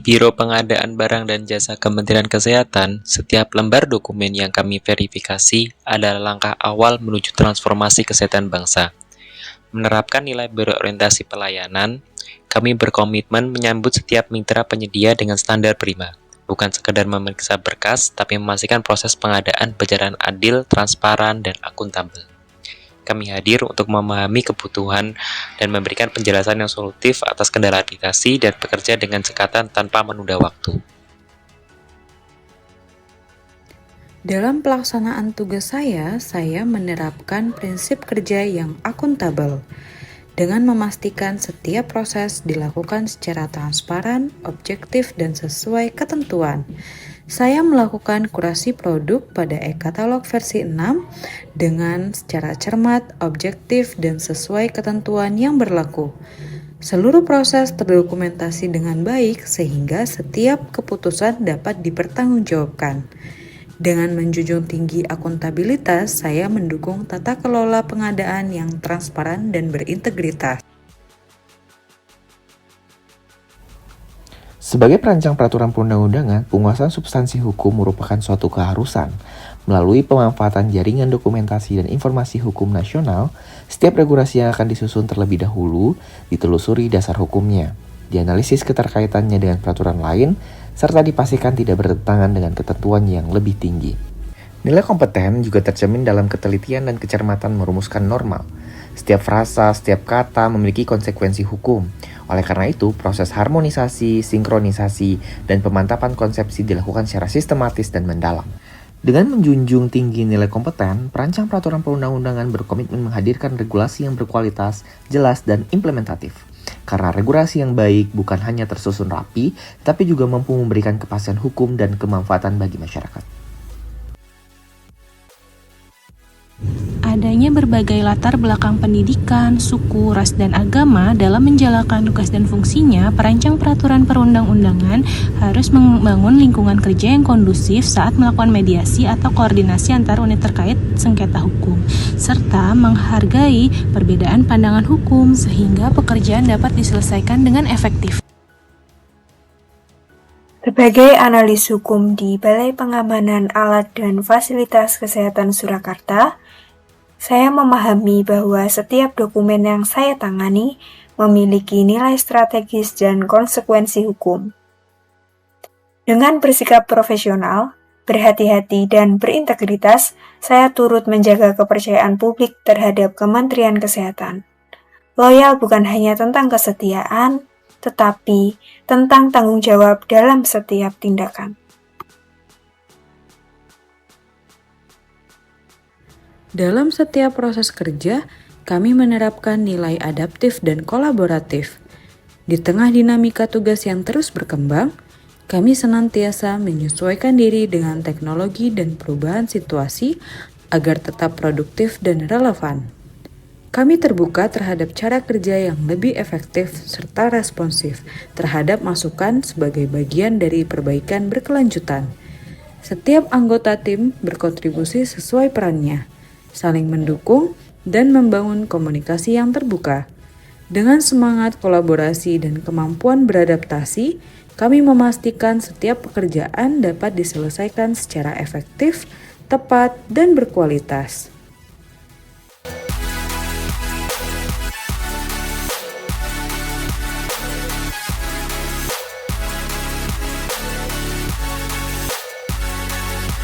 Biro Pengadaan Barang dan Jasa Kementerian Kesehatan, setiap lembar dokumen yang kami verifikasi adalah langkah awal menuju transformasi kesehatan bangsa. Menerapkan nilai berorientasi pelayanan, kami berkomitmen menyambut setiap mitra penyedia dengan standar prima. Bukan sekedar memeriksa berkas, tapi memastikan proses pengadaan berjalan adil, transparan, dan akuntabel. Kami hadir untuk memahami kebutuhan dan memberikan penjelasan yang solutif atas kendala administrasi dan bekerja dengan cekatan tanpa menunda waktu. Dalam pelaksanaan tugas saya menerapkan prinsip kerja yang akuntabel dengan memastikan setiap proses dilakukan secara transparan, objektif, dan sesuai ketentuan. Saya melakukan kurasi produk pada e-katalog versi 6 dengan secara cermat, objektif, dan sesuai ketentuan yang berlaku. Seluruh proses terdokumentasi dengan baik sehingga setiap keputusan dapat dipertanggungjawabkan. Dengan menjunjung tinggi akuntabilitas, saya mendukung tata kelola pengadaan yang transparan dan berintegritas. Sebagai perancang peraturan perundang-undangan, penguasaan substansi hukum merupakan suatu keharusan. Melalui pemanfaatan jaringan dokumentasi dan informasi hukum nasional, setiap regulasi yang akan disusun terlebih dahulu ditelusuri dasar hukumnya, dianalisis keterkaitannya dengan peraturan lain, serta dipastikan tidak bertentangan dengan ketentuan yang lebih tinggi. Nilai kompeten juga tercermin dalam ketelitian dan kecermatan merumuskan norma. Setiap frasa, setiap kata memiliki konsekuensi hukum. Oleh karena itu, proses harmonisasi, sinkronisasi, dan pemantapan konsepsi dilakukan secara sistematis dan mendalam. Dengan menjunjung tinggi nilai kompeten, perancang peraturan perundang-undangan berkomitmen menghadirkan regulasi yang berkualitas, jelas, dan implementatif. Karena regulasi yang baik bukan hanya tersusun rapi, tapi juga mampu memberikan kepastian hukum dan kemanfaatan bagi masyarakat. Adanya berbagai latar belakang pendidikan, suku, ras, dan agama dalam menjalankan tugas dan fungsinya, perancang peraturan perundang-undangan harus membangun lingkungan kerja yang kondusif saat melakukan mediasi atau koordinasi antar unit terkait sengketa hukum, serta menghargai perbedaan pandangan hukum sehingga pekerjaan dapat diselesaikan dengan efektif. Sebagai analis hukum di Balai Pengamanan Alat dan Fasilitas Kesehatan Surakarta, saya memahami bahwa setiap dokumen yang saya tangani memiliki nilai strategis dan konsekuensi hukum. Dengan bersikap profesional, berhati-hati, dan berintegritas, saya turut menjaga kepercayaan publik terhadap Kementerian Kesehatan. Loyal bukan hanya tentang kesetiaan, tetapi tentang tanggung jawab dalam setiap tindakan. Dalam setiap proses kerja, kami menerapkan nilai adaptif dan kolaboratif. Di tengah dinamika tugas yang terus berkembang, kami senantiasa menyesuaikan diri dengan teknologi dan perubahan situasi agar tetap produktif dan relevan. Kami terbuka terhadap cara kerja yang lebih efektif serta responsif terhadap masukan sebagai bagian dari perbaikan berkelanjutan. Setiap anggota tim berkontribusi sesuai perannya, saling mendukung, dan membangun komunikasi yang terbuka. Dengan semangat kolaborasi dan kemampuan beradaptasi, kami memastikan setiap pekerjaan dapat diselesaikan secara efektif, tepat, dan berkualitas.